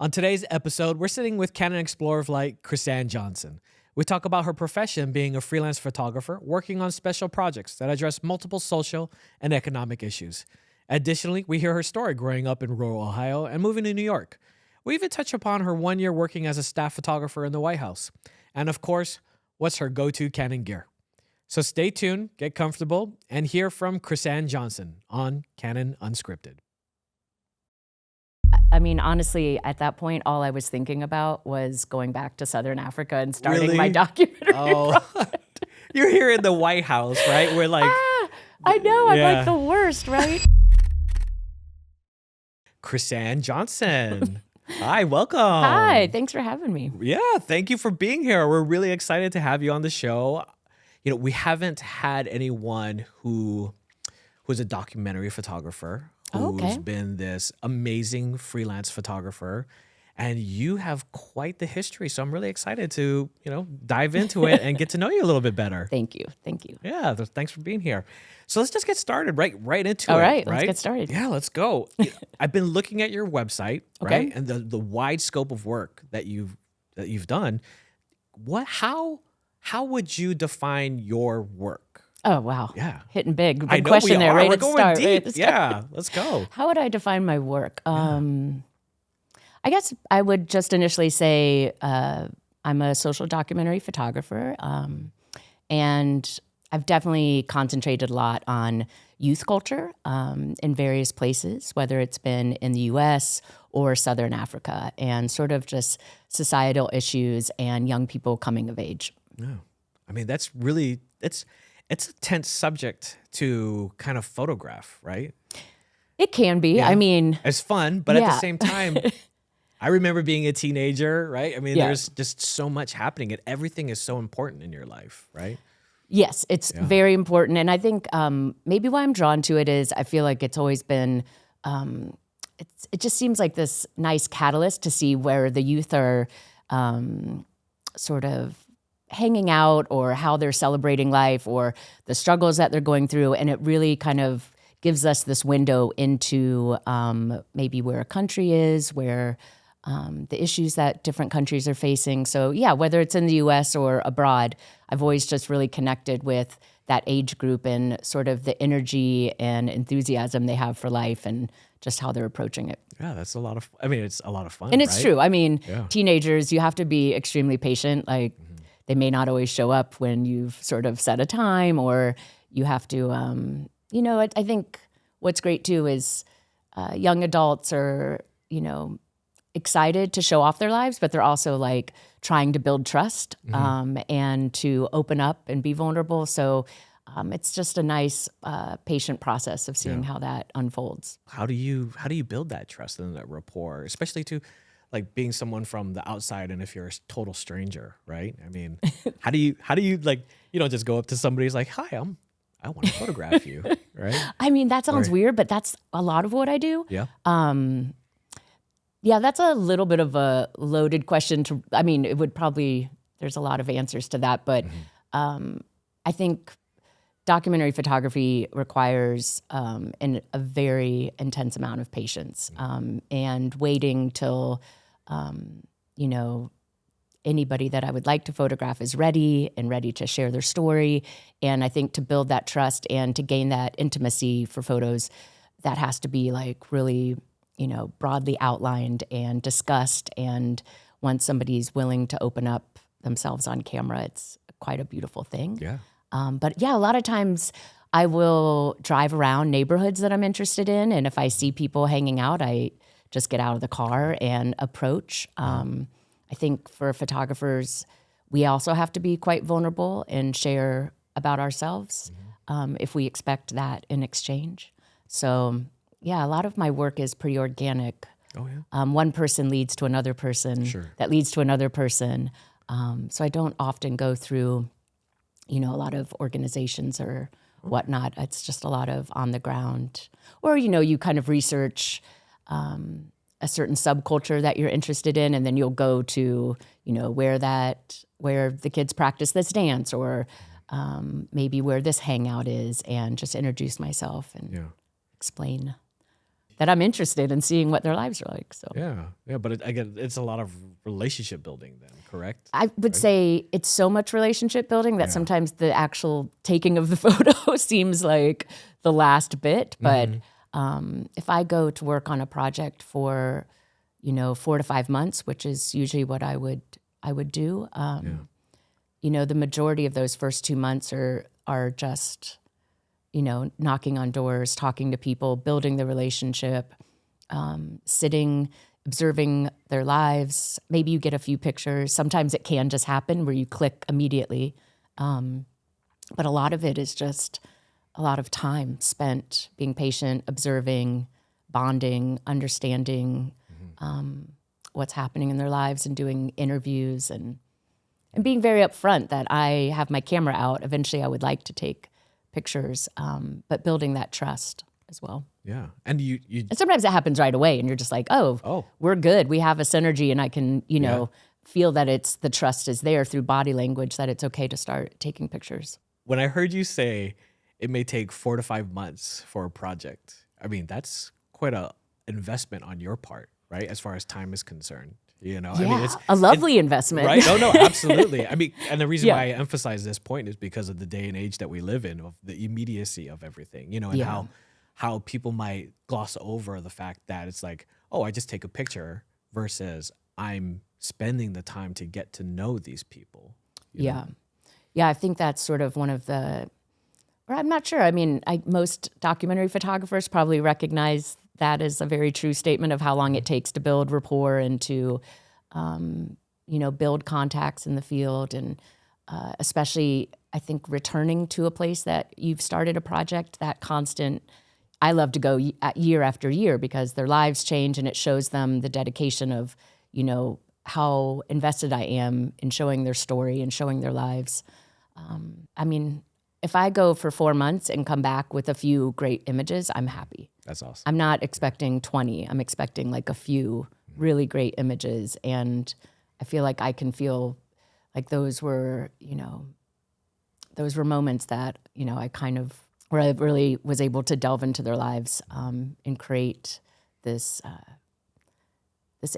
On today's episode, we're sitting with Canon Explorer of Light, Krisanne Johnson. We talk about her profession being a freelance photographer working on special projects that address multiple social and economic issues. Additionally, we hear her story growing up in rural Ohio and moving to New York. We even touch upon her 1 year working as a staff photographer in the White House. And of course, what's her go-to Canon gear. So stay tuned, get comfortable, and hear from Krisanne Johnson on Canon Unscripted. I mean, honestly, at that point, all I was thinking about was going back to Southern Africa and starting my documentary project. You're here in the White House, right? We're like... I know, I'm like the worst, right? Krisanne Johnson. Hi, welcome. Hi, thanks for having me. Yeah, thank you for being here. We're really excited to have you on the show. You know, we haven't had anyone who's a documentary photographer who's been this amazing freelance photographer, and you have quite the history. So I'm really excited to, dive into it and get to know you a little bit better. Thank you. Thank you. Yeah, thanks for being here. So let's just get started right into it. All right, let's get started. Yeah, let's go. I've been looking at your website, right? And the wide scope of work that you've done. How would you define your work? Oh, wow. Yeah. Hitting big. Big question there. We're Right at the start. deep. Yeah, let's go. How would I define my work? I guess I would just initially say I'm a social documentary photographer, and I've definitely concentrated a lot on youth culture in various places, whether it's been in the U.S. or Southern Africa, and sort of just societal issues and young people coming of age. Yeah. I mean, that's really, it's a tense subject to kind of photograph, right? It can be. Yeah. I mean, it's fun, but at the same time, I remember being a teenager, right? I mean, there's just so much happening, and everything is so important in your life, right? Yes, it's very important. And I think maybe why I'm drawn to it is I feel like it's always been, it just seems like this nice catalyst to see where the youth are sort of hanging out, or how they're celebrating life, or the struggles that they're going through. And it really kind of gives us this window into maybe where a country is, where the issues that different countries are facing. So yeah, whether it's in the US or abroad, I've always just really connected with that age group and sort of the energy and enthusiasm they have for life and just how they're approaching it. Yeah, that's it's a lot of fun. And it's true. I mean, teenagers, you have to be extremely patient. Like they may not always show up when you've sort of set a time, or you have to, I think what's great too is young adults are, excited to show off their lives, but they're also like trying to build trust and to open up and be vulnerable. So it's just a nice patient process of seeing how that unfolds. How do you build that trust and that rapport, especially to like being someone from the outside, and if you're a total stranger, right? I mean, how do you like, just go up to somebody who's like, hi, I want to photograph you, right? I mean, that sounds weird, but that's a lot of what I do. Yeah. Yeah, that's a little bit of a loaded question it would probably, there's a lot of answers to that, but I think documentary photography requires a very intense amount of patience and waiting till, anybody that I would like to photograph is ready to share their story. And I think to build that trust and to gain that intimacy for photos, that has to be like really, broadly outlined and discussed. And once somebody's willing to open up themselves on camera, it's quite a beautiful thing. Yeah. But yeah, a lot of times I will drive around neighborhoods that I'm interested in. And if I see people hanging out, I just get out of the car and approach. I think for photographers, we also have to be quite vulnerable and share about ourselves if we expect that in exchange. So yeah, a lot of my work is pretty organic. Oh yeah. One person leads to another person that leads to another person. So I don't often go through, a lot of organizations or whatnot. It's just a lot of on the ground. Or, you kind of research a certain subculture that you're interested in, and then you'll go to, where the kids practice this dance, or maybe where this hangout is, and just introduce myself and explain. that I'm interested in seeing what their lives are like. So Yeah. But again, it's a lot of relationship building then, correct? I would say it's so much relationship building that sometimes the actual taking of the photo seems like the last bit. But if I go to work on a project for, 4 to 5 months, which is usually what I would do, the majority of those first 2 months are just, knocking on doors, talking to people, building the relationship, sitting, observing their lives. Maybe you get a few pictures. Sometimes it can just happen where you click immediately. But a lot of it is just a lot of time spent being patient, observing, bonding, understanding what's happening in their lives, and doing interviews and being very upfront that I have my camera out. Eventually I would like to take pictures, but building that trust as well. Yeah. And And sometimes it happens right away and you're just like, oh, we're good. We have a synergy, and I can, feel that the trust is there through body language, that it's okay to start taking pictures. When I heard you say it may take 4 to 5 months for a project, I mean, that's quite a investment on your part, right? As far as time is concerned, I mean, it's a lovely investment. Right? No, absolutely. I mean, and the reason why I emphasize this point is because of the day and age that we live in, of the immediacy of everything, and how people might gloss over the fact that it's like, oh, I just take a picture, versus I'm spending the time to get to know these people. You know? Yeah, I think that's sort of one of the, or I'm not sure. I mean, most documentary photographers probably recognize that as a very true statement of how long it takes to build rapport and to, build contacts in the field. And especially, I think, returning to a place that you've started a project, that constant, I love to go year after year, because their lives change and it shows them the dedication of, how invested I am in showing their story and showing their lives. I mean, if I go for 4 months and come back with a few great images, I'm happy. That's awesome. I'm not expecting 20. I'm expecting like a few really great images. And I feel like I can feel like those were moments that, I kind of, where I really was able to delve into their lives and create this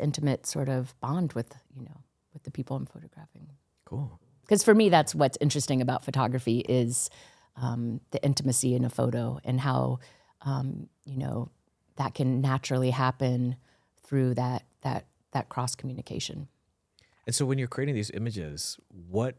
intimate sort of bond with the people I'm photographing. Cool. Because for me, that's what's interesting about photography is the intimacy in a photo, and how that can naturally happen through that cross communication. And so when you're creating these images, what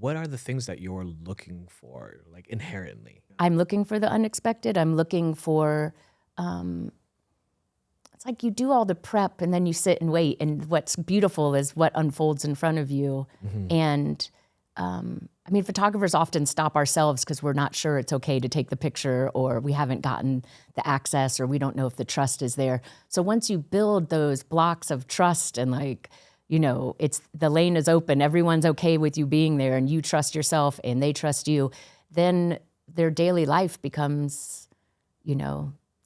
are the things that you're looking for, like, inherently? I'm looking for the unexpected. I'm looking for, it's like you do all the prep and then you sit and wait, and what's beautiful is what unfolds in front of you. And I mean, photographers often stop ourselves because we're not sure it's okay to take the picture, or we haven't gotten the access, or we don't know if the trust is there. So once you build those blocks of trust, and it's the lane is open, everyone's okay with you being there, and you trust yourself and they trust you, then their daily life becomes,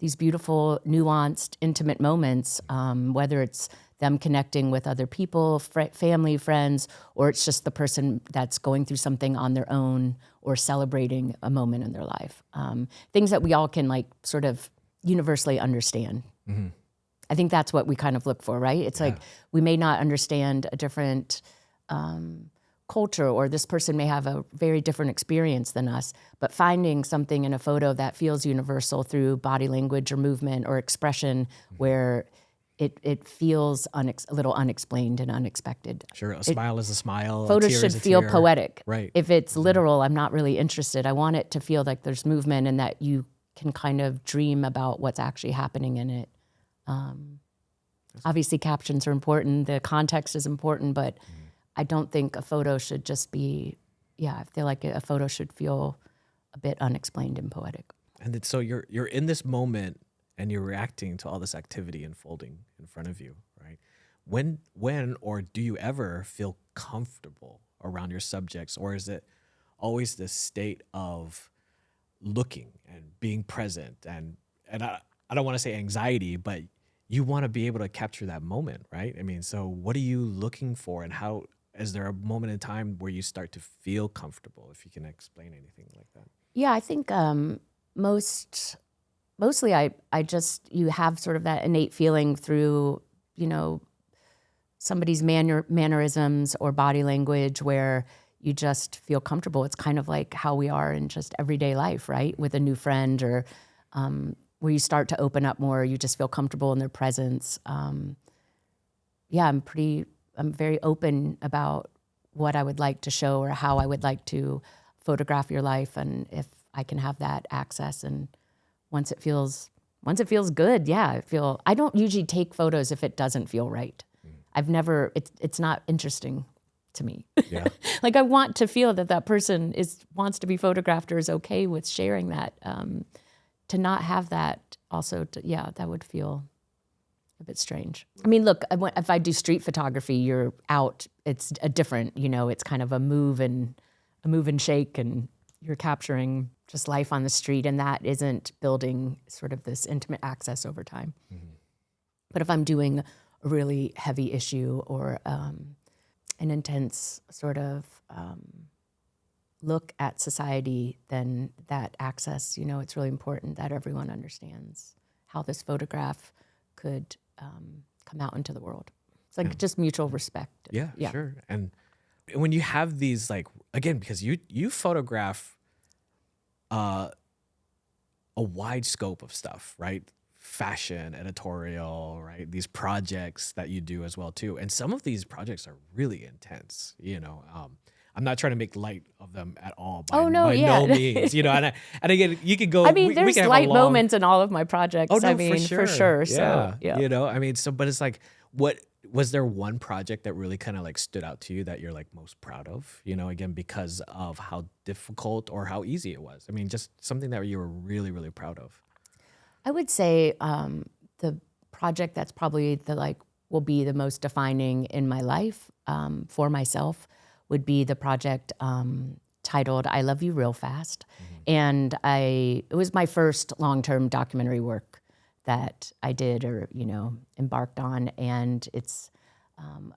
these beautiful, nuanced, intimate moments, whether it's them connecting with other people, family, friends, or it's just the person that's going through something on their own or celebrating a moment in their life. Things that we all can sort of universally understand. Mm-hmm. I think that's what we kind of look for, right? It's like we may not understand a different culture, or this person may have a very different experience than us, but finding something in a photo that feels universal through body language or movement or expression, where it feels a little unexplained and unexpected. Sure, a smile is a smile. Photos a tear should is a feel tear. poetic. Right. If it's literal, I'm not really interested. I want it to feel like there's movement and that you can kind of dream about what's actually happening in it. Obviously, captions are important. The context is important, but I don't think a photo should just be, I feel like a photo should feel a bit unexplained and poetic. And so you're in this moment and you're reacting to all this activity unfolding in front of you, right? When or do you ever feel comfortable around your subjects, or is it always this state of looking and being present, and I don't want to say anxiety, but you want to be able to capture that moment, right? I mean, so what are you looking for, and how is there a moment in time where you start to feel comfortable, if you can explain anything like that? Yeah, I think most mostly I just, you have sort of that innate feeling through, you know, somebody's mannerisms or body language where you just feel comfortable. It's kind of like how we are in just everyday life, right? With a new friend or where you start to open up more, you just feel comfortable in their presence. Yeah, I'm very open about what I would like to show or how I would like to photograph your life, and if I can have that access. And once it feels good, yeah, I don't usually take photos if it doesn't feel right. I've never, it's not interesting to me. Yeah. Like I want to feel that person wants to be photographed or is okay with sharing that. To not have that also, that would feel a bit strange. I mean, look, if I do street photography, you're out. It's a different, it's kind of a move and shake, and you're capturing just life on the street, and that isn't building sort of this intimate access over time. Mm-hmm. But if I'm doing a really heavy issue or an intense sort of look at society, then that access, it's really important that everyone understands how this photograph could come out into the world. It's like just mutual respect. Yeah, sure. And when you have these, like, again, because you photograph a wide scope of stuff, right? Fashion, editorial, right? These projects that you do as well too. And some of these projects are really intense, I'm not trying to make light of them at all by no means, and again, you could go. I mean, there's light moments in all of my projects. Oh, no, I mean, for sure. Yeah. So, yeah. I mean, but it's like, what was there one project that really kind of like stood out to you that you're like most proud of? Again, because of how difficult or how easy it was. I mean, just something that you were really, really proud of. I would say the project that's probably will be the most defining in my life for myself would be the project titled "I Love You Real Fast," and it was my first long-term documentary work that I did or embarked on, and it's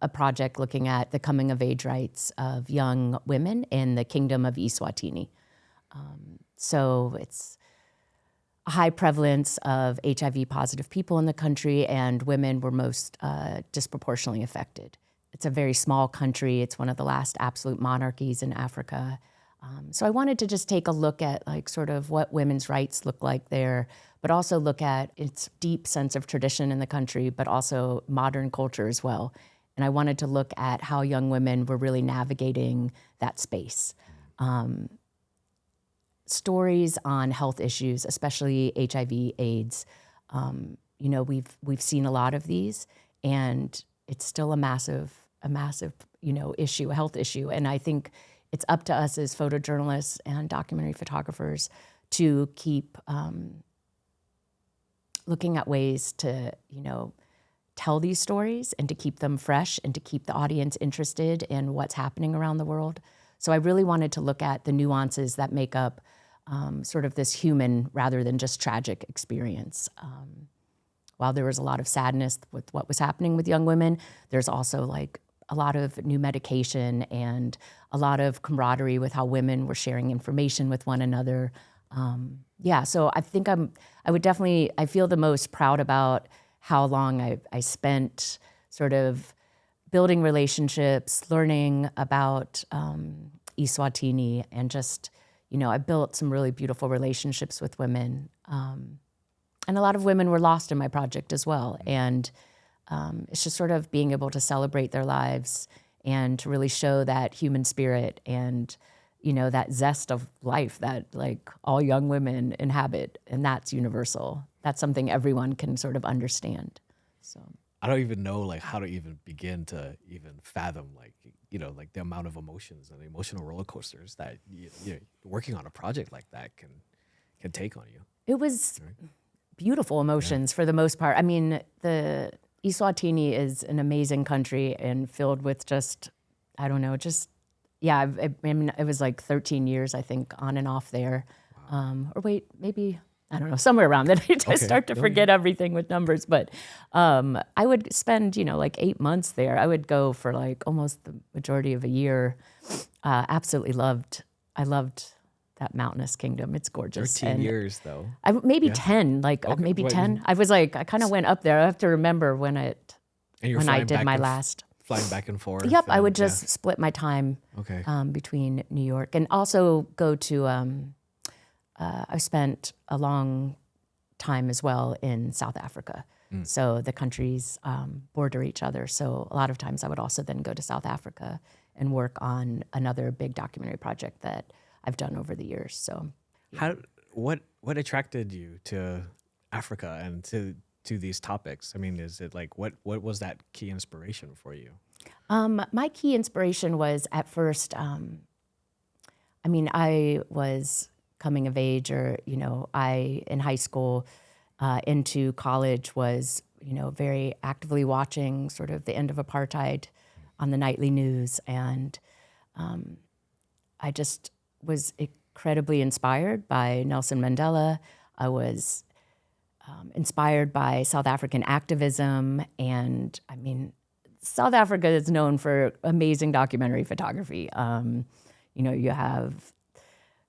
a project looking at the coming of age rights of young women in the Kingdom of Eswatini. So it's a high prevalence of HIV positive people in the country, and women were most disproportionately affected. It's a very small country. It's one of the last absolute monarchies in Africa. So I wanted to just take a look at sort of what women's rights look like there, but also look at its deep sense of tradition in the country, but also modern culture as well. And I wanted to look at how young women were really navigating that space. Stories on health issues, especially HIV, AIDS. We've seen a lot of these, and it's still a massive issue, a health issue. And I think it's up to us as photojournalists and documentary photographers to keep looking at ways to, tell these stories and to keep them fresh and to keep the audience interested in what's happening around the world. So I really wanted to look at the nuances that make up sort of this human rather than just tragic experience. While there was a lot of sadness with what was happening with young women, there's also a lot of new medication and a lot of camaraderie with how women were sharing information with one another. So I think I feel the most proud about how long I spent sort of building relationships, learning about Eswatini, and just, I built some really beautiful relationships with women. And a lot of women were lost in my project as well. And it's just sort of being able to celebrate their lives and to really show that human spirit and, that zest of life that all young women inhabit. And that's universal. That's something everyone can sort of understand. So I don't even know how to even begin to even fathom the amount of emotions and emotional roller coasters that working on a project like that can take on you. It was beautiful emotions for the most part. I mean, the Eswatini is an amazing country and filled with just, I don't know, it was 13 years, I think, on and off there. Wow. Or wait, maybe, I don't know, somewhere around that. I start to forget everything with numbers, but I would spend, 8 months there. I would go for almost the majority of a year. I loved that mountainous kingdom. It's gorgeous. 13 years though. Maybe 10, maybe what- 10. I was like, I kind of went up there. I have to remember when And you're I flying did back my and last. flying back and forth. Yep, I and- would just split my time Okay. between New York and also go to, I spent a long time as well in South Africa. So the countries border each other. So a lot of times I would also then go to South Africa and work on another big documentary project that I've done over the years. So What attracted you to Africa and to these topics? I mean, is it like what was that key inspiration for you? my key inspiration was at first, I was coming of age, or, I, in high school, into college, was, very actively watching sort of the end of apartheid on the nightly news. And I just was incredibly inspired by Nelson Mandela. I was inspired by South African activism. And South Africa is known for amazing documentary photography. You have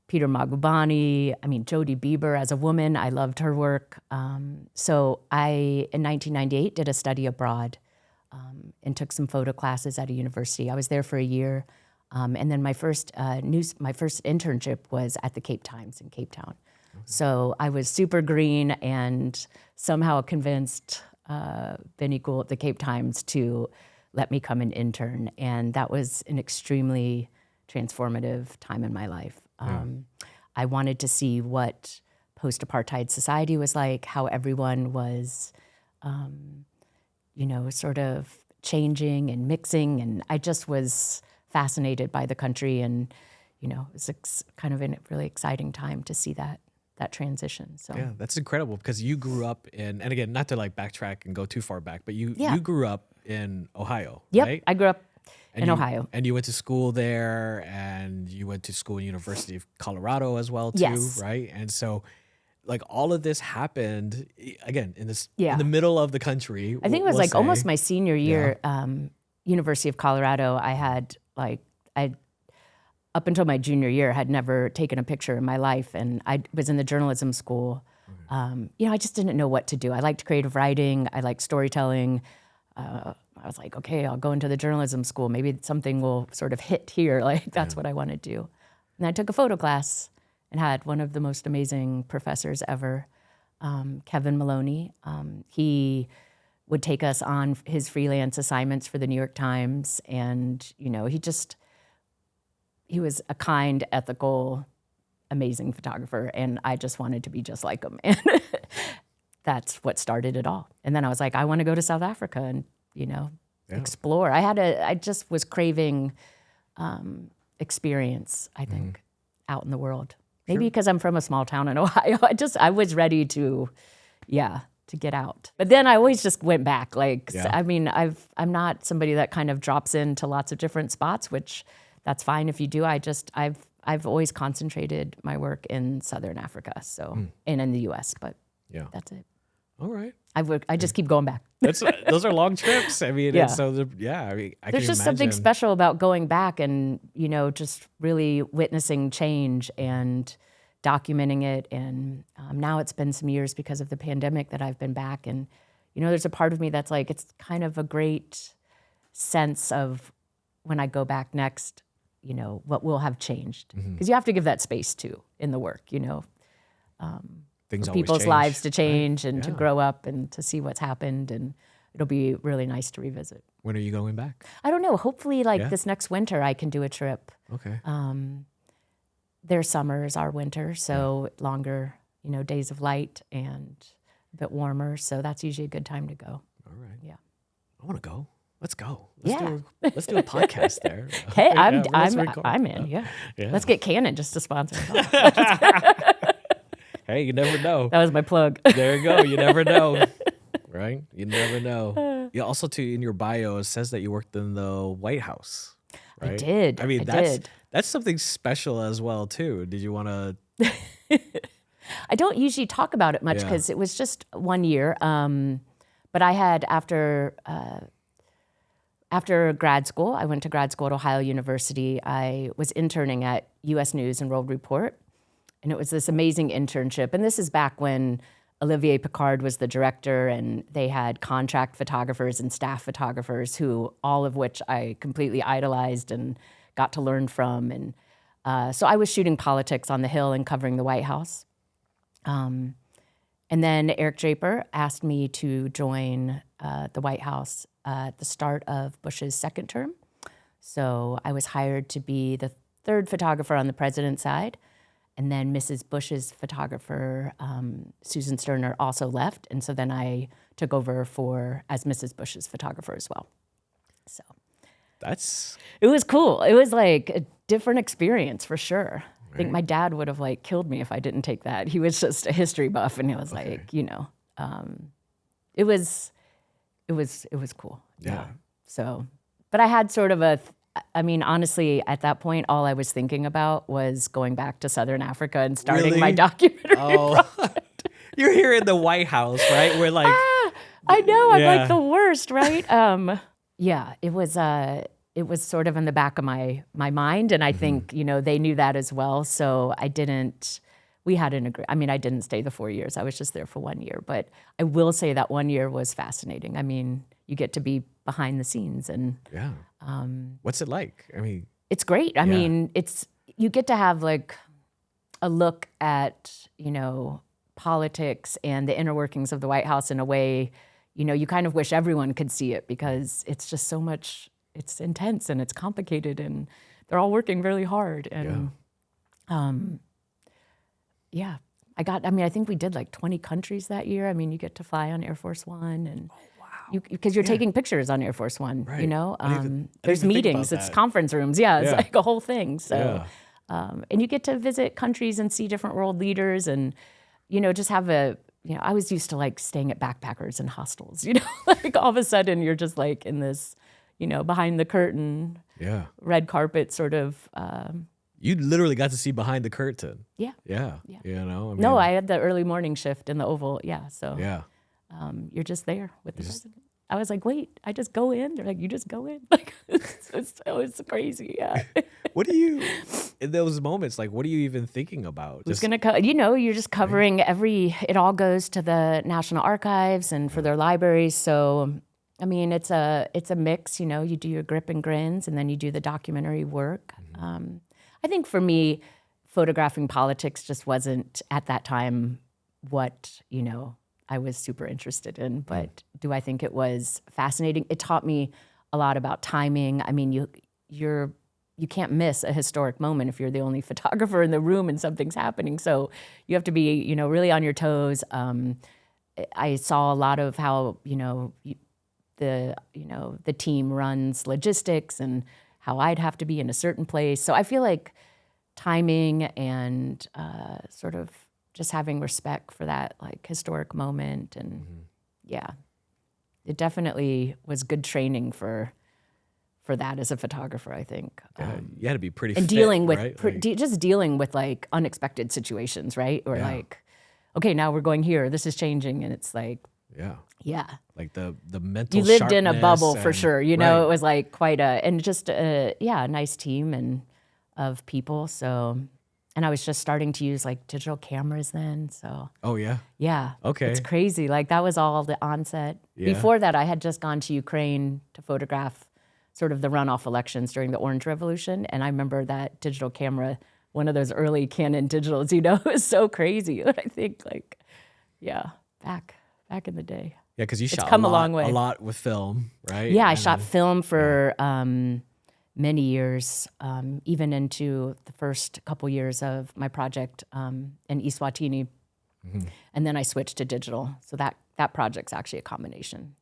Peter Magubani, Jodie Bieber as a woman, I loved her work. So I, in 1998, did a study abroad and took some photo classes at a university. I was there for a year. And then my first internship was at the Cape Times in Cape Town. Okay. So I was super green and somehow convinced Benny Gould at the Cape Times to let me come and intern. And that was an extremely transformative time in my life. I wanted to see what post-apartheid society was like, how everyone was, sort of changing and mixing. And I just was fascinated by the country. And, it was kind of a really exciting time to see that transition. So yeah, that's incredible because you grew up in, and again, not to like backtrack and go too far back, but you grew up in Ohio, yep, right? I grew up in Ohio. And you went to school there, and you went to school in University of Colorado as well, too, Yes. right? And so, like, all of this happened, again, in Yeah. the middle of the country. I think it was like almost my senior year, University of Colorado. I had up until my junior year, had never taken a picture in my life, and I was in the journalism school. I just didn't know what to do. I liked creative writing. I liked storytelling. I was like, okay, I'll go into the journalism school. Maybe something will sort of hit here. Like, that's what I want to do. And I took a photo class and had one of the most amazing professors ever, Kevin Maloney. He would take us on his freelance assignments for the New York Times. And, he was a kind, ethical, amazing photographer. And I just wanted to be just like him. And that's what started it all. And then I was like, I want to go to South Africa and, explore. I just was craving experience, I think, out in the world. Maybe because I'm from a small town in Ohio. I was ready to get out. But then I always just went back. I'm not somebody that kind of drops into lots of different spots, which that's fine if you do. I've always concentrated my work in Southern Africa, and in the U.S., but that's it. All right. I just keep going back. Those are long trips. I mean, Yeah. There's just something special about going back and, just really witnessing change and documenting it. And now it's been some years because of the pandemic that I've been back. And, there's a part of me that's like, it's kind of a great sense of when I go back next, what will have changed. Because you have to give that space too in the work, Things for always people's change, lives to change right? and to Yeah. grow up and to see what's happened. And it'll be really nice to revisit. When are you going back? I don't know. Hopefully, this next winter, I can do a trip. Okay. Their summer is our winter, so longer, days of light and a bit warmer. So that's usually a good time to go. All right. Yeah. I want to go. Let's go. Yeah. Let's do a podcast there. Hey, Yeah, let's record. I'm in. Yeah. Yeah. Let's get Canon just to sponsor it. Hey, you never know. That was my plug. There you go. You never know. Right? You never know. You also, too, in your bio, it says that you worked in the White House. Right? I did. I mean, I did. that's something special as well, too. Did you want to? I don't usually talk about it much because it was just 1 year. But I had, after grad school, I went to grad school at Ohio University. I was interning at U.S. News and World Report. And it was this amazing internship. And this is back when Olivier Picard was the director, and they had contract photographers and staff photographers who, all of which I completely idolized and got to learn from. And so I was shooting politics on the Hill and covering the White House. And then Eric Draper asked me to join the White House at the start of Bush's second term. So I was hired to be the third photographer on the president's side. And then Mrs. Bush's photographer, Susan Sterner, also left. And so then I took over as Mrs. Bush's photographer as well. So it was cool. It was like a different experience for sure. Right. I think my dad would have like killed me if I didn't take that. He was just a history buff, and he was like, you know, it was cool. Yeah. So, but I had sort of I mean, honestly, at that point, all I was thinking about was going back to Southern Africa and starting my documentary project. You're here in the White House, right? We're like, I know, I'm like the worst, right? Yeah, it was sort of in the back of my mind, and I think, you know, they knew that as well. So I didn't stay the 4 years. I was just there for 1 year. But I will say that 1 year was fascinating. I mean, you get to be behind the scenes, and what's it like? I mean, it's great. I mean, you get to have like a look at, you know, politics and the inner workings of the White House in a way, you know, you kind of wish everyone could see it, because it's just so much, it's intense and it's complicated, and they're all working really hard. And I think we did like 20 countries that year. I mean, you get to fly on Air Force One, and because you're taking pictures on Air Force One, right. You know, think there's about meetings, it's that. conference rooms. Yeah, it's like a whole thing. So, and you get to visit countries and see different world leaders, and, you know, just have I was used to like staying at backpackers and hostels, you know, like all of a sudden you're just like in this, you know, behind the curtain, red carpet sort of. You literally got to see behind the curtain. Yeah. Yeah. You know, I had the early morning shift in the Oval. Yeah. So you're just there with the president. I was like, wait, I just go in? They're like, you just go in? Like, it's crazy. Yeah. What do you, in those moments, like, what are you even thinking about? Who's going to, you're just covering it all goes to the National Archives and for their libraries. So, I mean, it's a mix, you know, you do your grip and grins, and then you do the documentary work. I think for me, photographing politics just wasn't at that time what, you know, I was super interested in. But do I think it was fascinating? It taught me a lot about timing. I mean, you can't miss a historic moment if you're the only photographer in the room and something's happening. So you have to be, you know, really on your toes. I saw a lot of how, you know, the team runs logistics and how I'd have to be in a certain place. So I feel like timing and sort of just having respect for that like historic moment, and it definitely was good training for that as a photographer, I think. You had to be pretty and fit, dealing with right? just dealing with like unexpected situations, right? Or like, okay, now we're going here. This is changing, and it's like, like the mental. You lived in a sharpness bubble for sure. You know, right. It was like quite a nice team and of people. So, and I was just starting to use like digital cameras then. So. Oh yeah. Yeah. Okay. It's crazy. Like that was all the onset. Yeah. Before that, I had just gone to Ukraine to photograph sort of the runoff elections during the Orange Revolution, and I remember that digital camera, one of those early Canon digitals. You know, it was so crazy. I think like, back in the day. Yeah, because you shot come a long way. A lot with film, right? Yeah, I shot film for many years, even into the first couple years of my project in Eswatini. And then I switched to digital. So that project's actually a combination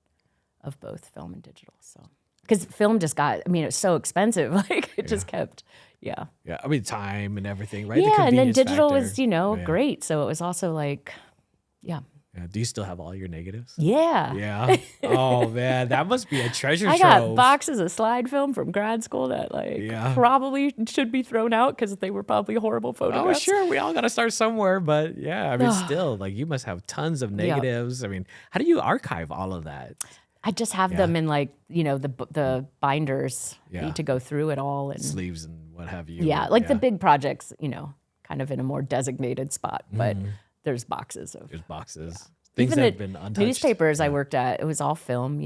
of both film and digital. So, because film just got, I mean, it was so expensive. Like it just kept, Yeah, I mean, time and everything, right? Yeah, and then digital was, you know, great. So it was also like, Yeah. Do you still have all your negatives? Yeah. Yeah. Oh man, that must be a treasure trove. I got boxes of slide film from grad school that probably should be thrown out because they were probably horrible photographs. Oh sure, we all got to start somewhere, but yeah, I mean, still, like you must have tons of negatives. I mean, how do you archive all of that? I just have them in like, you know, the binders. You need to go through it all and sleeves and what have you. Yeah, like the big projects, you know, kind of in a more designated spot, but there's boxes of. There's boxes. Things Even that have the been untouched. newspapers I worked at, it was all film,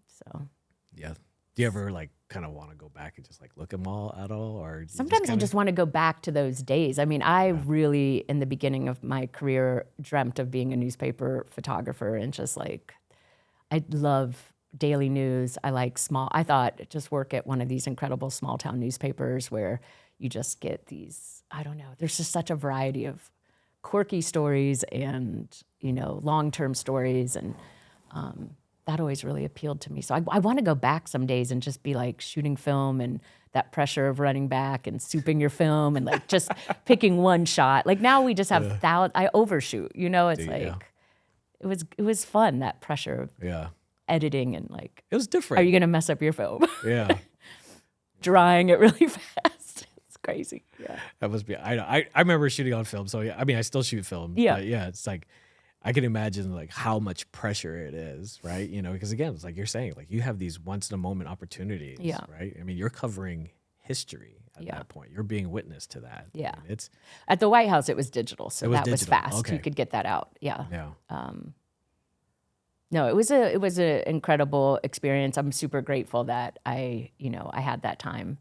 so. Yeah. Do you ever like kind of want to go back and just like look them all at all, or do you Sometimes I just want to go back to those days. I mean, I really, in the beginning of my career, dreamt of being a newspaper photographer, and just like, I love daily news. I thought just work at one of these incredible small town newspapers where you just get these, I don't know, there's just such a variety of quirky stories and, long-term stories. And that always really appealed to me. So I want to go back some days and just be like shooting film and that pressure of running back and souping your film and like just picking one shot. Like now we just have I overshoot, it's it was fun, that pressure of editing and like, it was different. Are you going to mess up your film? Yeah. Drying it really fast. It's crazy. Yeah. That must be, I remember shooting on film. So I mean, I still shoot film. Yeah. But yeah. It's like, I can imagine like how much pressure it is, right? Because again, it's like you're saying, like you have these once in a moment opportunities, right? I mean, you're covering history at that point. You're being witness to that. Yeah. I mean, it's at the White House, it was digital. So was that was digital. fast. Okay. You could get that out. Yeah. Yeah. No, it was a incredible experience. I'm super grateful that I had that time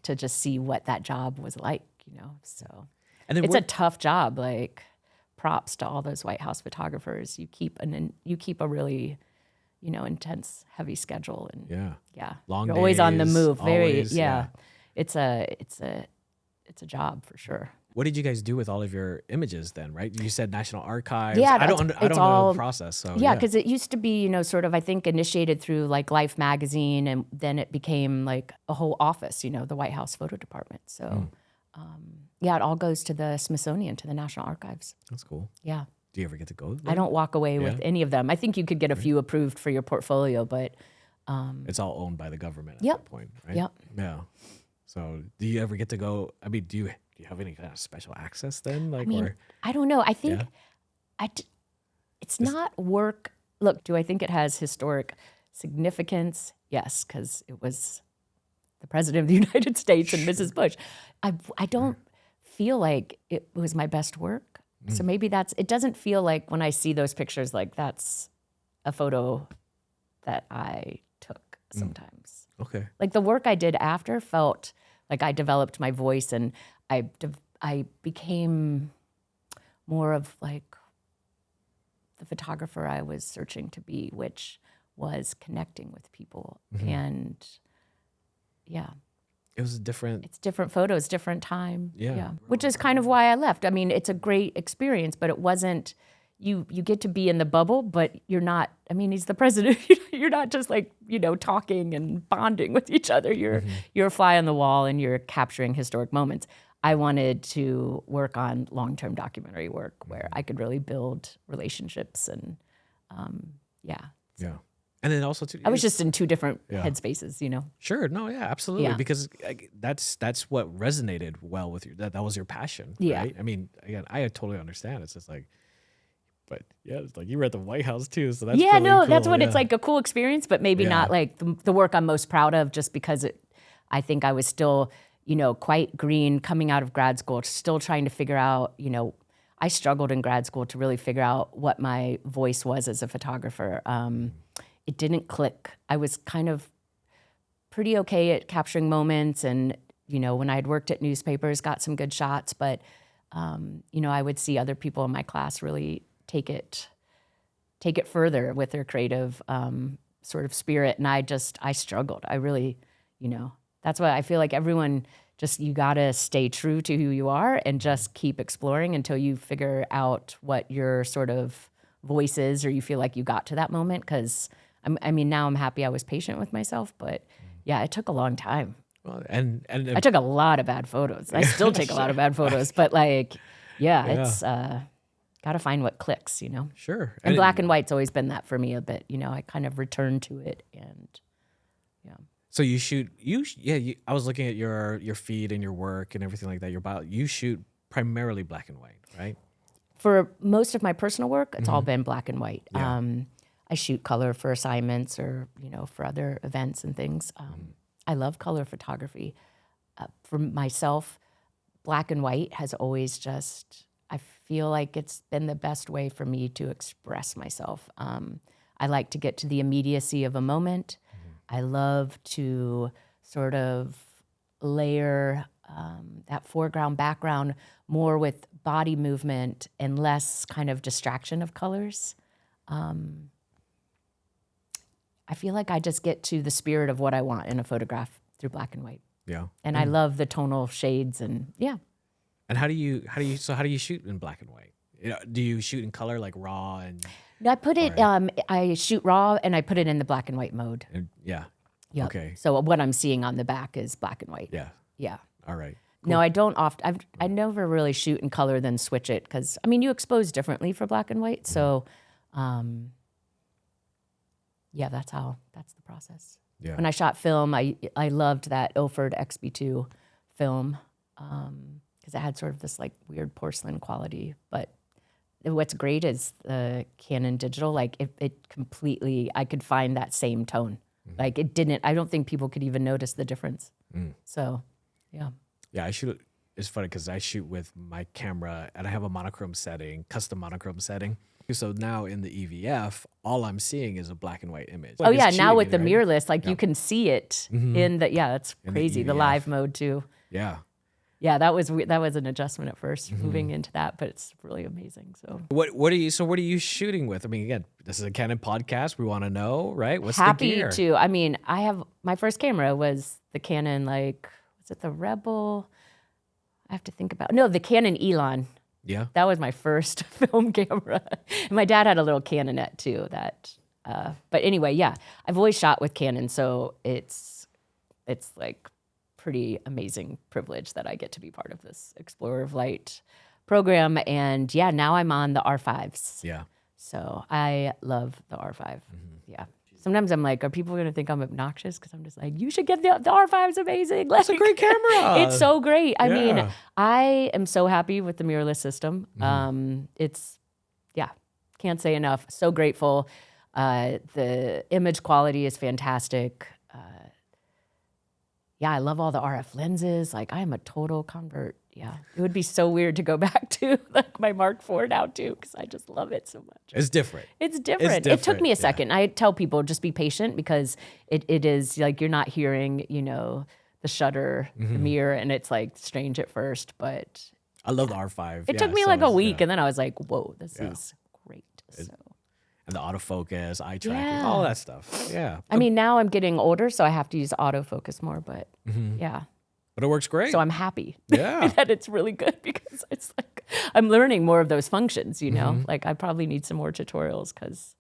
to just see what that job was like, so And then it's a tough job. Like, props to all those White House photographers. You keep a really, intense, heavy schedule, and long you're always on the days, move. always, It's a job for sure. What did you guys do with all of your images then, right? You said National Archives. Yeah, I don't know the process. So yeah, because it used to be, sort of, I think, initiated through like Life magazine, and then it became like a whole office, the White House photo department. So, it all goes to the Smithsonian, to the National Archives. That's cool. Yeah. Do you ever get to go there? I don't walk away with any of them. I think you could get a few approved for your portfolio, but it's all owned by the government at Yep. that point, right? Yep. Yeah. So do you ever get to go? I mean, do you have any kind of special access then? Like, I don't know. I think it's not work. Look, do I think it has historic significance? Yes, because it was the President of the United States and Mrs. Bush. I don't feel like it was my best work. So maybe it doesn't feel like when I see those pictures, like that's a photo that I took sometimes. Okay. Like the work I did after felt like I developed my voice, and I became more of like the photographer I was searching to be, which was connecting with people. And It was different. it's different photos, different time. Yeah. Which is kind of why I left. I mean, it's a great experience, but it wasn't, you get to be in the bubble, but you're not, I mean, he's the president. You're not just like, talking and bonding with each other. You're a fly on the wall and you're capturing historic moments. I wanted to work on long-term documentary work where I could really build relationships and Yeah. And then also too, I was just in two different headspaces, Sure. No, yeah, absolutely. Yeah. Because that's what resonated well with you. That was your passion. Yeah. Right? I mean, again, I totally understand. It's just like, but yeah, it's like you were at the White House too. So that's really cool. That's what it's like, a cool experience, but maybe not like the work I'm most proud of, just because I think I was still, quite green coming out of grad school, still trying to figure out, I struggled in grad school to really figure out what my voice was as a photographer. It didn't click. I was kind of pretty okay at capturing moments, and when I had worked at newspapers, got some good shots, but I would see other people in my class really take it further with their creative sort of spirit, and I struggled. I really, that's why I feel like everyone you gotta stay true to who you are and just keep exploring until you figure out what your sort of voice is, or you feel like you got to that moment. Because I mean, now I'm happy I was patient with myself, but yeah, it took a long time. Well, and I took a lot of bad photos. I still take a lot of bad photos, but it's got to find what clicks, Sure. And black and white's always been that for me a bit. I kind of returned to it, and So you shoot. I was looking at your feed and your work and everything like that. You shoot primarily black and white, right? For most of my personal work, it's all been black and white. Yeah. I shoot color for assignments or, for other events and things. I love color photography. For myself, black and white has always just, I feel like it's been the best way for me to express myself. I like to get to the immediacy of a moment. I love to sort of layer that foreground, background more with body movement and less kind of distraction of colors. I feel like I just get to the spirit of what I want in a photograph through black and white. Yeah. And I love the tonal shades and yeah. And how do you shoot in black and white? You know, do you shoot in color like raw and? I put it, I shoot raw and I put it in the black and white mode. Yeah. Yep. Okay. So what I'm seeing on the back is black and white. Yeah. Yeah. All right. No, I don't often. I never really shoot in color, then switch it because I mean you expose differently for black and white. So, yeah, that's the process. Yeah. When I shot film, I loved that Ilford XB2 film because it had sort of this like weird porcelain quality. But what's great is the Canon digital. Like it completely, I could find that same tone. Like it didn't. I don't think people could even notice the difference. So, yeah. Yeah, I shoot. It's funny because I shoot with my camera and I have a monochrome setting, custom monochrome setting. So now in the EVF, all I'm seeing is a black and white image. Oh Like, yeah, it's now with the cheating, right? mirrorless, like you can see it in the that's In the crazy. The EVF. live mode too. Yeah. Yeah, that was an adjustment at 1st moving into that, but it's really amazing. So What are you shooting with? I mean, again, this is a Canon podcast. We want to know, right? What's the happy gear? to. I mean, I have my first camera was the Canon was it the Rebel? I have to think about the Canon Elon. Yeah. That was my first film camera. And my dad had a little Canonet too. But anyway, yeah, I've always shot with Canon, so it's like pretty amazing privilege that I get to be part of this Explorer of Light program. And yeah, now I'm on the R5s. Yeah. So I love the R5. Yeah. Sometimes I'm like, are people going to think I'm obnoxious? Because I'm just like, you should get the R5 is amazing. Like, It's a great camera. It's so great. I mean, Yeah. I am so happy with the mirrorless system. Can't say enough. So grateful. The image quality is fantastic. I love all the RF lenses. Like, I'm a total convert. Yeah, it would be so weird to go back to like my Mark IV now too, because I just love it so much. It's different. It's different. It took me a second. I tell people just be patient because it is like you're not hearing, the shutter, the mirror, and it's like strange at first, but I love the R5. it took me like a week, and then I was like, whoa, this is great. So. And the autofocus, eye tracking, Yeah. all that stuff. Yeah. I mean, now I'm getting older, so I have to use autofocus more, but yeah. But it works great. So I'm happy Yeah. that it's really good because it's like I'm learning more of those functions, Like I probably need some more tutorials because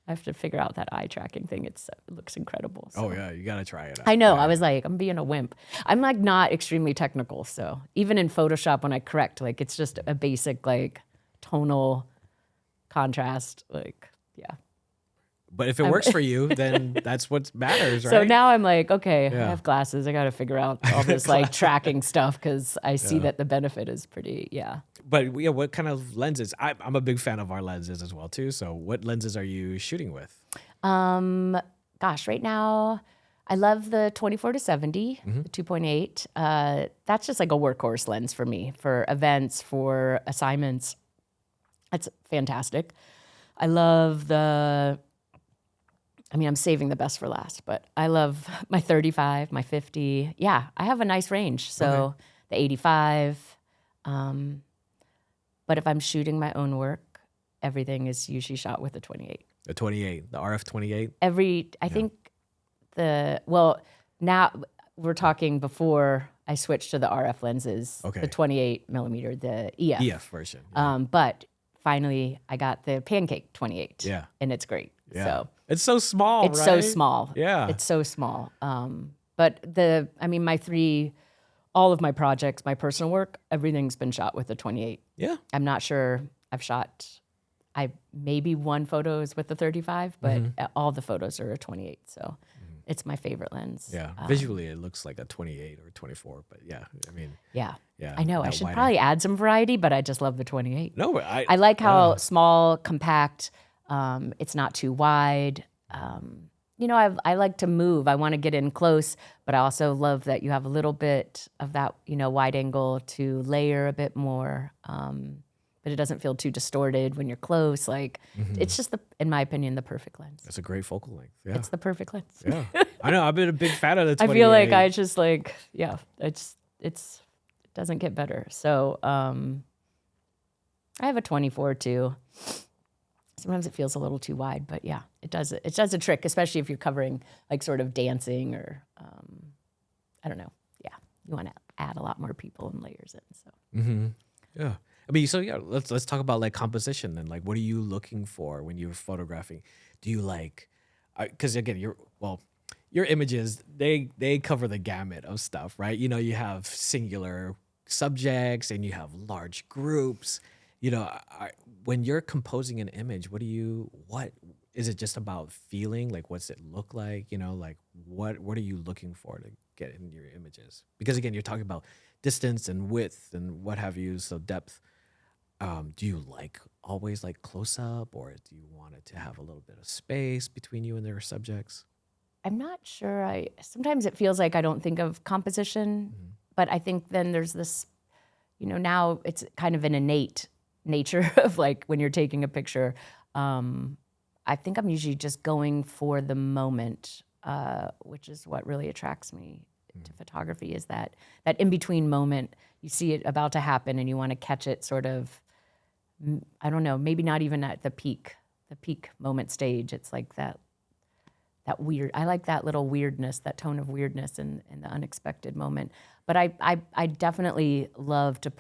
I have to figure out that eye tracking thing. It looks incredible. So. Oh yeah, you gotta try it out. I know. I was like, I'm being a wimp. I'm like not extremely technical, so even in Photoshop when I correct, like it's just a basic like tonal contrast, like yeah. But if it works for you, then that's what matters, right? So now I'm like, okay, I Yeah. have glasses. I got to figure out all this like tracking stuff because I see that the benefit is pretty, But yeah, what kind of lenses? I'm a big fan of our lenses as well too. So what lenses are you shooting with? Gosh, right now I love the 24-70, the 2.8. That's just like a workhorse lens for me for events, for assignments. That's fantastic. I love I'm saving the best for last, but I love my 35, my 50. Yeah, I have a nice range. So the 85. But if I'm shooting my own work, everything is usually shot with the 28. The 28, the RF 28. I think now we're talking before I switched to the RF lenses, Okay. the 28 millimeter, the EF. EF version. But finally I got the Pancake 28. Yeah. And it's great. Yeah. So It's so small, it's so right? small. Yeah. It's so small. But all of my projects, my personal work, everything's been shot with the 28. Yeah. I'm not sure maybe one photo is with the 35, but all the photos are a 28. So it's my favorite lens. Yeah. Visually, it looks like a 28 or 24, but yeah, I mean. Yeah. Yeah. I know. I that should wider. probably add some variety, but I just love the 28. No, but I like how small, compact. It's not too wide. I like to move. I want to get in close, but I also love that you have a little bit of that, wide angle to layer a bit more. But it doesn't feel too distorted when you're close. Like it's just in my opinion, the perfect lens. It's a great focal length. Yeah. It's the perfect lens. Yeah. I know. I've been a big fan of the 28. I feel like I just like, it doesn't get better. So I have a 24 too. Sometimes it feels a little too wide, but yeah, it does a trick, especially if you're covering like sort of dancing or I don't know. Yeah, you want to add a lot more people and layers in. So yeah, I mean, so yeah, let's talk about like composition and like what are you looking for when you're photographing? Do you like, because again, your images they cover the gamut of stuff, right? You have singular subjects and you have large groups. When you're composing an image, what is it just about feeling? Like, what's it look like? Like what are you looking for to get in your images? Because again, you're talking about distance and width and what have you, so depth. Do you always like close up, or do you want it to have a little bit of space between you and their subjects? I'm not sure. Sometimes it feels like I don't think of composition, but I think then there's this, now it's kind of an innate nature of like when you're taking a picture. I think I'm usually just going for the moment, which is what really attracts me to photography, is that in between moment. You see it about to happen and you want to catch it sort of, I don't know, maybe not even at the peak moment stage. It's like that weird, I like that little weirdness, that tone of weirdness in the unexpected moment. But I definitely love to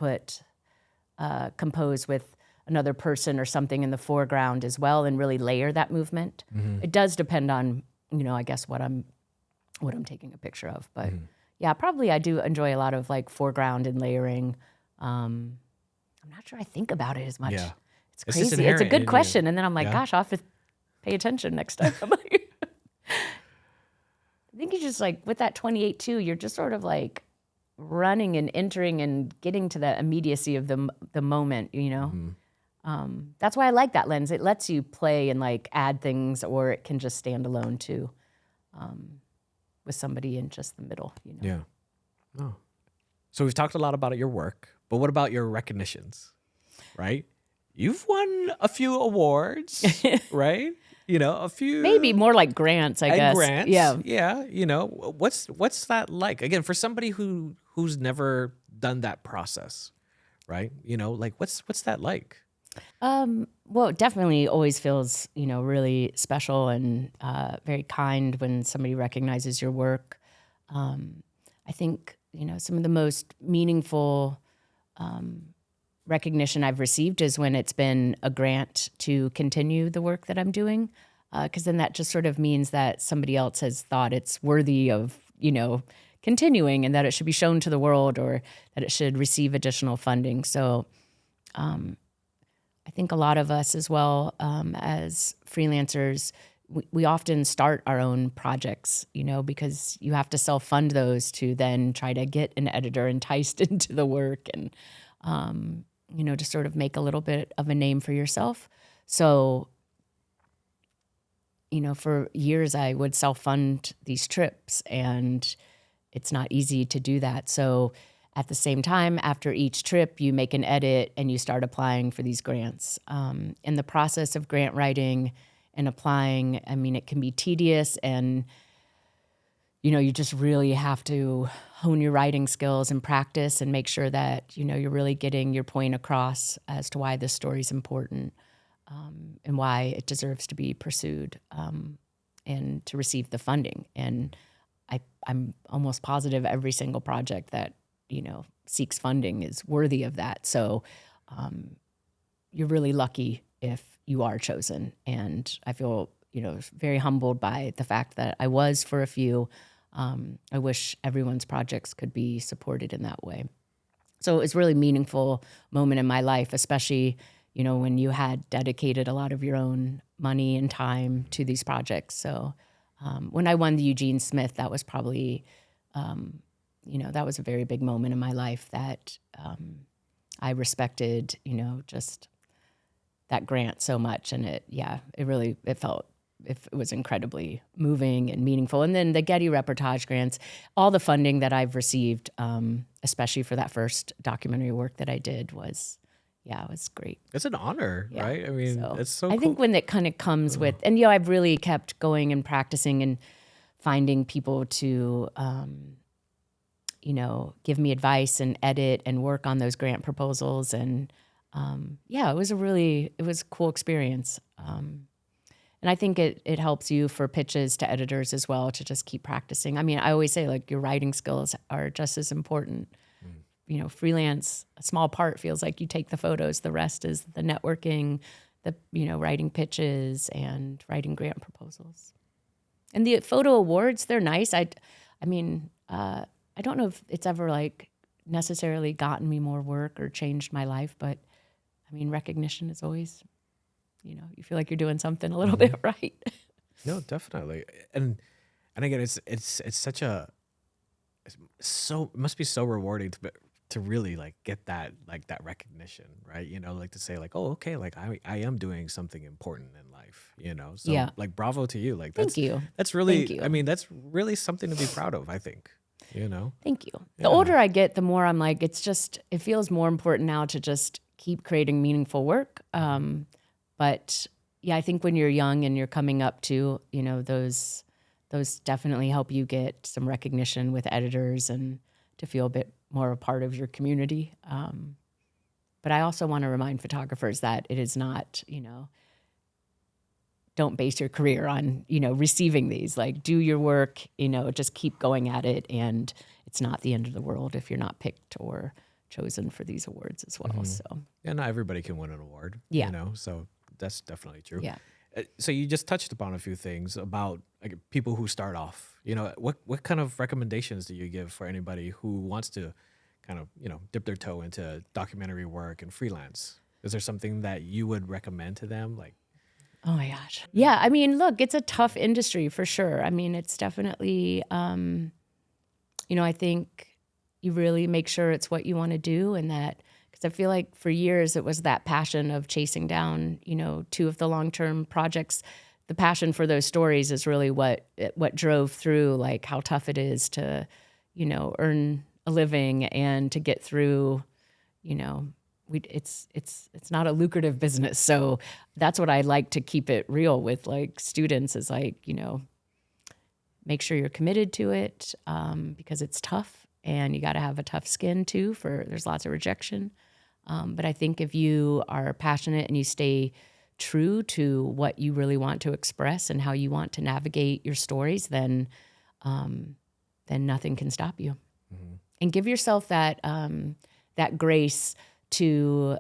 compose with another person or something in the foreground as well and really layer that movement. It does depend on, I guess what I'm taking a picture of. But yeah, probably I do enjoy a lot of like foreground and layering. I'm not sure I think about it as much. Yeah. It's crazy. It's a good question. And then I'm like, gosh, I'll have to pay attention next time. I'm like, I think you just like, with that 28 too, you're just sort of like running and entering and getting to the immediacy of the moment, That's why I like that lens. It lets you play and like add things, or it can just stand alone too, with somebody in just the middle, Yeah. Oh. So we've talked a lot about your work, but what about your recognitions, right? You've won a few awards, right? A few. Maybe more like grants, I guess. Grants. Yeah. Yeah. What's that like? Again, for somebody who's never done that process, right? Like what's that like? Well, it definitely always feels, really special and very kind when somebody recognizes your work. I think, some of the most meaningful recognition I've received is when it's been a grant to continue the work that I'm doing, because then that just sort of means that somebody else has thought it's worthy of, continuing, and that it should be shown to the world, or that it should receive additional funding. So I think a lot of us as well, as freelancers, we often start our own projects, because you have to self-fund those to then try to get an editor enticed into the work and, to sort of make a little bit of a name for yourself. So, for years I would self-fund these trips, and it's not easy to do that. So at the same time, after each trip, you make an edit and you start applying for these grants. In the process of grant writing and applying, I mean, it can be tedious, and, you just really have to hone your writing skills and practice and make sure that, you're really getting your point across as to why this story is important, and why it deserves to be pursued, and to receive the funding. And I'm almost positive every single project that, seeks funding is worthy of that. So you're really lucky if you are chosen. And I feel, very humbled by the fact that I was for a few. I wish everyone's projects could be supported in that way. So it was a really meaningful moment in my life, especially, when you had dedicated a lot of your own money and time to these projects. So when I won the Eugene Smith, that was probably, that was a very big moment in my life that I respected, just that grant so much. And it felt it was incredibly moving and meaningful. And then the Getty Reportage grants, all the funding that I've received, especially for that first documentary work that I did, was great. It's an honor, Yeah. right? I mean, it's so I cool. think when it kind of comes with, and I've really kept going and practicing and finding people to, give me advice and edit and work on those grant proposals. And it was a cool experience. And I think it helps you for pitches to editors as well to just keep practicing. I mean, I always say like your writing skills are just as important. Freelance, a small part feels like you take the photos. The rest is the networking, the writing pitches and writing grant proposals. And the photo awards, they're nice. I don't know if it's ever like necessarily gotten me more work or changed my life, but I mean, recognition is always, you feel like you're doing something a little bit right. No, definitely. And again, it's such a, it must be so rewarding to really like get that recognition, right? Like to say like, oh, okay, like I am doing something important in life, So Yeah. like bravo to you. Like Thank you. That's really, Thank you. I mean, that's really something to be proud of, I think, Thank you. The older I get, the more I'm like, it feels more important now to just keep creating meaningful work. But yeah, I think when you're young and you're coming up to, those definitely help you get some recognition with editors and to feel a bit more a part of your community. But I also want to remind photographers that it is not, don't base your career on, receiving these. Like, do your work, just keep going at it. And it's not the end of the world if you're not picked or chosen for these awards as well. So, yeah, not everybody can win an award, so that's definitely true. Yeah. So you just touched upon a few things about like people who start off. What kind of recommendations do you give for anybody who wants to kind of dip their toe into documentary work and freelance? Is there something that you would recommend to them? Like, oh my gosh, yeah. I mean, look, it's a tough industry for sure. I mean, it's definitely, I think you really make sure it's what you want to do, and that. I feel like for years it was that passion of chasing down, 2 of the long-term projects. The passion for those stories is really what drove through like how tough it is to, earn a living and to get through, it's not a lucrative business. So that's what I like to keep it real with like students is like, make sure you're committed to it because it's tough and you got to have a tough skin too there's lots of rejection. But I think if you are passionate and you stay true to what you really want to express and how you want to navigate your stories, then nothing can stop you. Mm-hmm. And give yourself that grace to,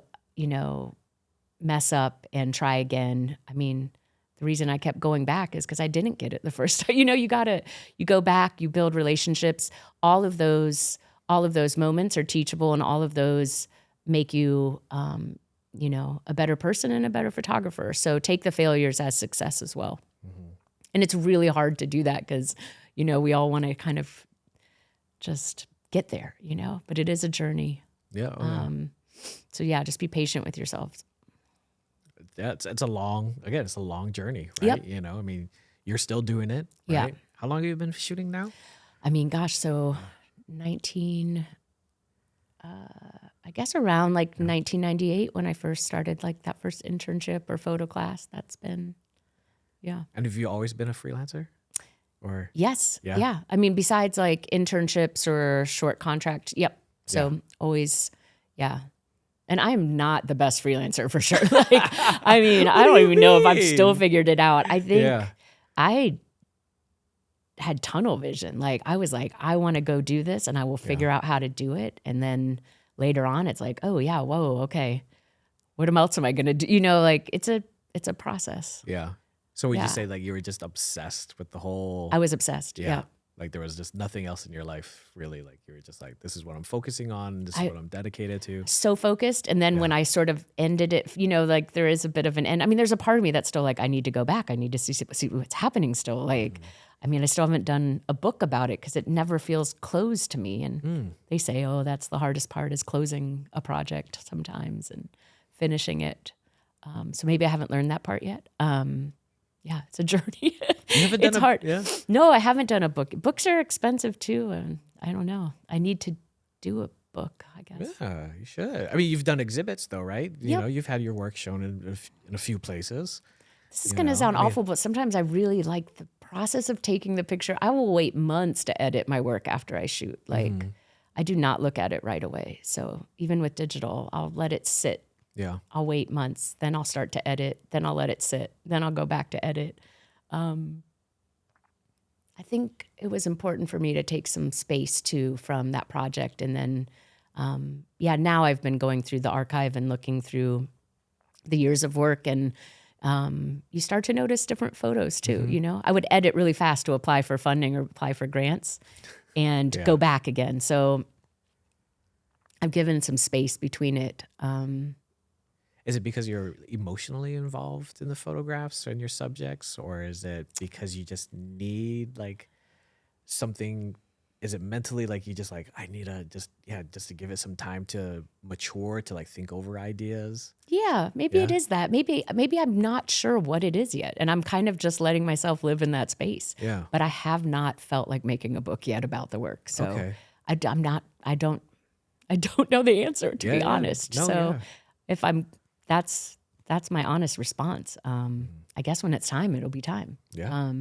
mess up and try again. I mean, the reason I kept going back is because I didn't get it the first time. You go back, you build relationships. All of those moments are teachable, and all of those make you, a better person and a better photographer. So take the failures as success as well. Mm-hmm. And it's really hard to do that because, we all want to kind of just get there, but it is a journey. Yeah. So yeah, just be patient with yourselves. Yeah, it's a long journey, right? Yep. I mean, you're still doing it, right? Yeah. How long have you been shooting now? I mean, gosh, so I guess around like 1998 when I first started like that first internship or photo class. That's been, yeah. And have you always been a freelancer? Or yes, yeah. I mean, besides like internships or short contract, yep. So always, yeah. And I'm not the best freelancer for sure. Like, I mean, I don't even know if I've still figured it out. I think I had tunnel vision. Like I was like, I want to go do this and I will figure out how to do it. And then later on it's like, oh yeah, whoa, okay. What else am I going to do? Like it's a process. Yeah. So would you say like you were just obsessed with the whole... I was obsessed. Yeah. Like there was just nothing else in your life really. Like you were just like, this is what I'm focusing on. This is what I'm dedicated to. So focused. And then when I sort of ended it, like there is a bit of an end. I mean, there's a part of me that's still like, I need to go back. I need to see what's happening still. Like, I mean, I still haven't done a book about it because it never feels closed to me. And they say, oh, that's the hardest part is closing a project sometimes and finishing it. So maybe I haven't learned that part yet. yeah, it's a journey. You haven't It's done hard. Yeah. No, I haven't done a book. Books are expensive too, and I don't know. I need to do a book, I guess. Yeah, you should. I mean, you've done exhibits though, right? You Yep. know, you've had your work shown in a few places. This is You going to know, sound I mean- awful, but sometimes I really like the process of taking the picture. I will wait months to edit my work after I shoot. Like, I do not look at it right away. So even with digital, I'll let it sit. Yeah. I'll wait months, then I'll start to edit, then I'll let it sit, then I'll go back to edit. I think it was important for me to take some space too from that project. And then, now I've been going through the archive and looking through the years of work, and you start to notice different photos too. You know, I would edit really fast to apply for funding or apply for grants and go back again. So I've given some space between it. Is it because you're emotionally involved in the photographs and your subjects, or is it because you just need like something? Is it mentally like you just like, I need just to give it some time to mature, to like think over ideas? Yeah, maybe it is that. Maybe I'm not sure what it is yet, and I'm kind of just letting myself live in that space. Yeah. But I have not felt like making a book yet about the work. So Okay. I don't know the answer, to be honest. No, So yeah. if that's my honest response. I guess when it's time, it'll be time. Yeah.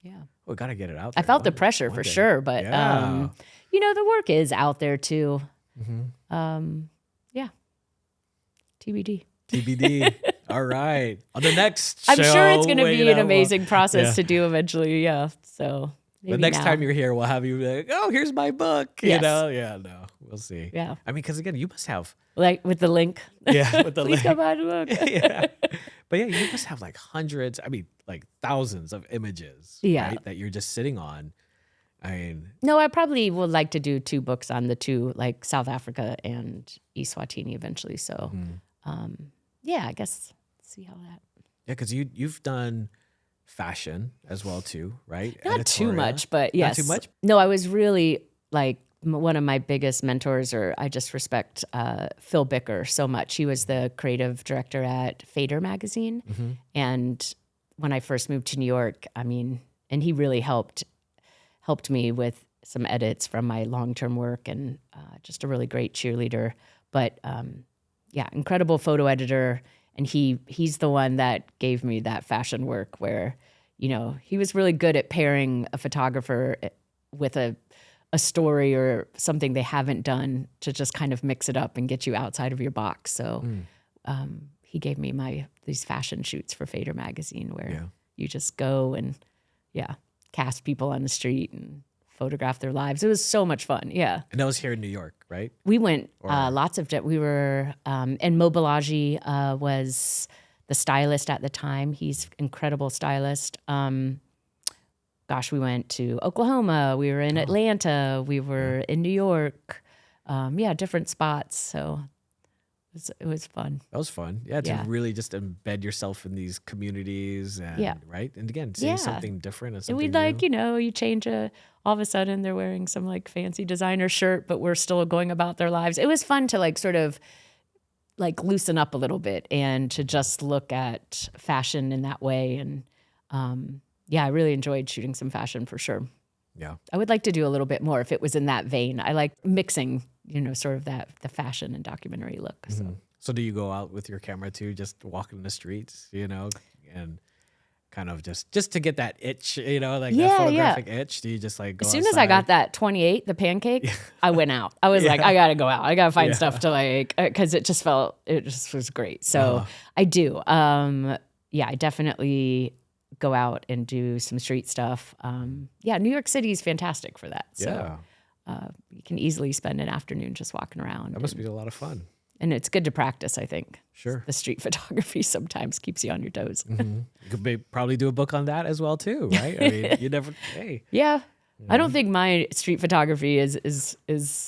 Yeah. We got to get it out I there. felt the pressure for day. sure, but Yeah. the work is out there too. Yeah. TBD. TBD. All right. On the next show. I'm sure it's going to be an well, amazing process yeah. to do eventually. Yeah. So maybe The next now. time you're here, we'll have you be like, oh, here's my book. You Yes. know? Yeah, no. We'll see. Yeah. I mean, because again, you must have. Like with the link. Yeah, with the Please link. go buy the book. Yeah. But yeah, you must have like hundreds, I mean, like thousands of images, Yeah. right, that you're just sitting on. I mean, No, I probably would like to do 2 books on the 2, like South Africa and Eswatini eventually. So, I guess see how that. yeah, because you've done fashion as well too, right? Not too Editorial. much, but yes. Not too much? No, I was really like one of my biggest mentors, or I just respect Phil Bicker so much. He was the creative director at Fader magazine. And when I first moved to New York, I mean, and he really helped me with some edits from my long-term work, and just a really great cheerleader. But incredible photo editor. And he's the one that gave me that fashion work where, he was really good at pairing a photographer with a story or something they haven't done to just kind of mix it up and get you outside of your box. So he gave me these fashion shoots for Fader magazine where you just go and cast people on the street and photograph their lives. It was so much fun. Yeah. And that was here in New York, right? We went lots of, we were, and Mo Balaji was the stylist at the time. He's incredible stylist. We went to Oklahoma. We were in Atlanta. We were in New York. Different spots. So it was fun. That was fun. Yeah, to really just embed yourself in these communities and right? And again, seeing something different and And something we'd new. you change all of a sudden they're wearing some like fancy designer shirt, but we're still going about their lives. It was fun to like sort of like loosen up a little bit and to just look at fashion in that way. And I really enjoyed shooting some fashion for sure. Yeah. I would like to do a little bit more if it was in that vein. I like mixing, sort of the fashion and documentary look. So do you go out with your camera too, just walking the streets, and kind of just to get that itch, like that photographic itch? Do you just like go As soon as I got that 28, the pancake, I went out. I was like, I got to go out. I got to find stuff to like, because it just was great. So I do. I definitely go out and do some street stuff. New York City is fantastic for that. So you can easily spend an afternoon just walking around. That must be a lot of fun. And it's good to practice, I think. Sure. The street photography sometimes keeps you on your toes. You could probably do a book on that as well too, right? I mean, you never. Hey. Yeah. I don't think my street photography is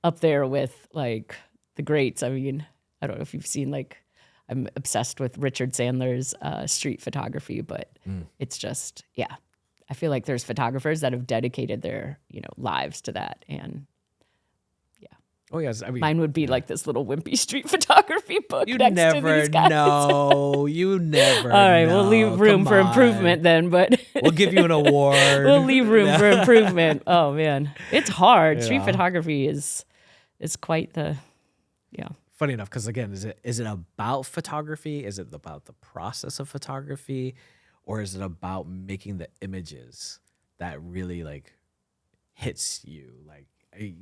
up there with like the greats. I mean, I don't know if you've seen like, I'm obsessed with Richard Sandler's street photography, but it's just, I feel like there's photographers that have dedicated their, lives to that. And Oh yes, I mean Mine would be like this little wimpy street photography book you next never to these guys. know. You never. All right, know. we'll leave room Come for on. improvement then, but We'll give you an award. we'll leave room for improvement. Oh man, it's hard. Yeah. Street photography is quite the, yeah. Funny enough, because again, is it about photography? Is it about the process of photography, or is it about making the images that really like hits you? Like,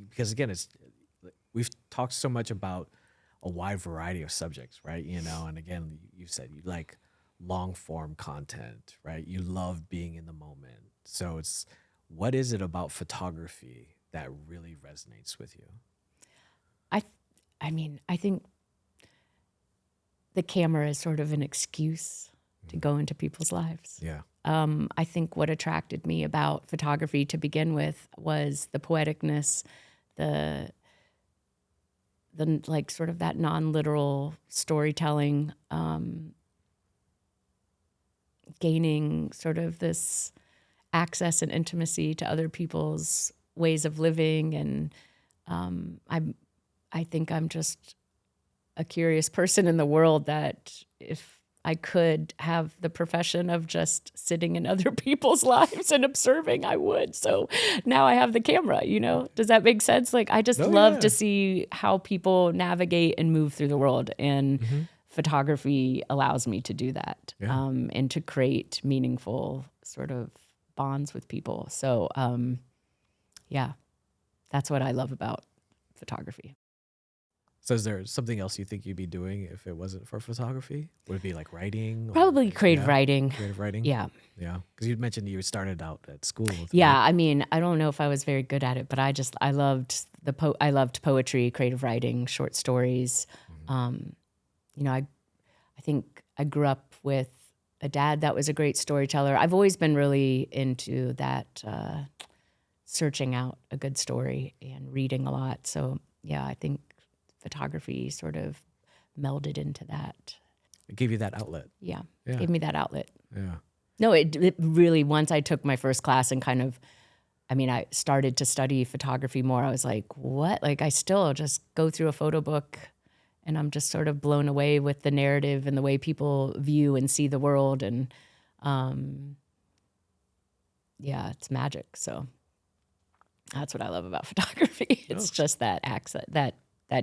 because again, we've talked so much about a wide variety of subjects, right? You know, and again, you said you like long form content, right? You love being in the moment. So it's, what is it about photography that really resonates with you? I mean, I think the camera is sort of an excuse to go into people's lives. Yeah. I think what attracted me about photography to begin with was the poeticness, the like sort of that non-literal storytelling, gaining sort of this access and intimacy to other people's ways of living. And I think I'm just a curious person in the world that if I could have the profession of just sitting in other people's lives and observing, I would. So now I have the camera, you know? Does that make sense? Like, I just love to see how people navigate and move through the world. And photography allows me to do that, and to create meaningful sort of bonds with people. So, yeah, that's what I love about photography. So is there something else you think you'd be doing if it wasn't for photography? Would it be like writing? Probably creative writing. Creative writing? Yeah. Yeah. Because you mentioned you started out at school. Yeah. I mean, I don't know if I was very good at it, but I loved I loved poetry, creative writing, short stories. You know, I think I grew up with a dad that was a great storyteller. I've always been really into that, searching out a good story and reading a lot. So yeah, I think photography sort of melded into that. It gave you that outlet. Yeah. Gave me that outlet. Yeah. No, it really, once I took my first class and kind of, I mean, I started to study photography more, I was like, what? Like, I still just go through a photo book and I'm just sort of blown away with the narrative and the way people view and see the world. And yeah, it's magic. So that's what I love about photography. It's just that accent, that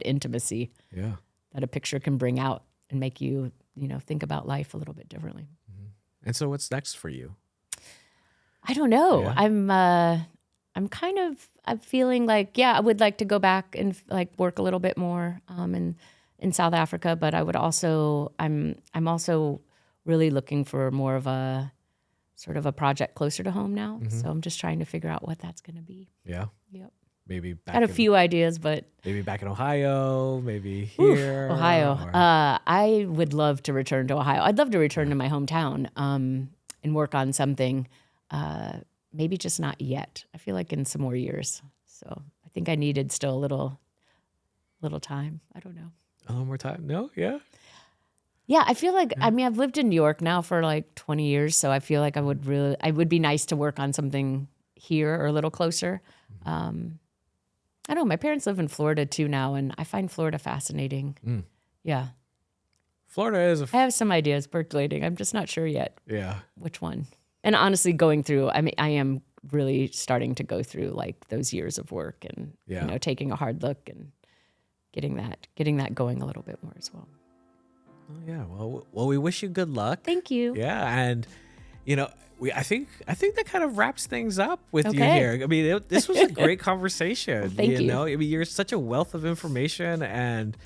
intimacy that a picture can bring out and make you, you know, think about life a little bit differently. And so what's next for you? I don't know. Yeah. I'm feeling like, I would like to go back and like work a little bit more in South Africa, but I would also, I'm also really looking for more of a sort of a project closer to home now. So I'm just trying to figure out what that's going to be. Yeah. Yep. Maybe back Got a few ideas, but maybe back in Ohio, maybe here. Ohio. or- I would love to return to Ohio. I'd love to return to my hometown and work on something. Maybe just not yet. I feel like in some more years. So I think I needed still a little time. I don't know. A little more time? No? Yeah? Yeah, I feel like, I mean, I've lived in New York now for like 20 years, so I feel like I would be nice to work on something here or a little closer. I don't know, my parents live in Florida too now, and I find Florida fascinating. Yeah. Florida is I have some ideas percolating. I'm just not sure yet yeah. which one. And honestly, going through, I mean, I am really starting to go through like those years of work and, you know, taking a hard look and getting that going a little bit more as well. Oh, yeah. Well, we wish you good luck. Thank you. Yeah. And, you know, I think that kind of wraps things up with you Okay. here. I mean, this was a great conversation. Thank you. You know, I mean, you're such a wealth of information, and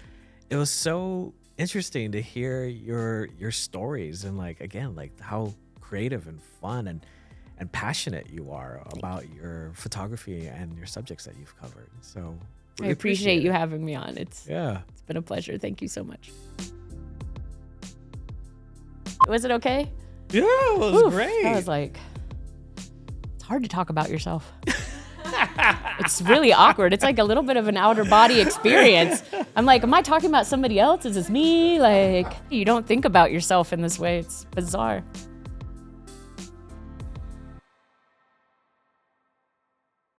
it was so interesting to hear your stories and like, again, like how creative and fun and passionate you are about your photography and your subjects that you've covered. So I appreciate you having me on. It's been a pleasure. Thank you so much. Was it okay? Yeah, it was great. I was like, it's hard to talk about yourself. It's really awkward. It's like a little bit of an outer body experience. I'm like, am I talking about somebody else? Is this me? Like, you don't think about yourself in this way. It's bizarre.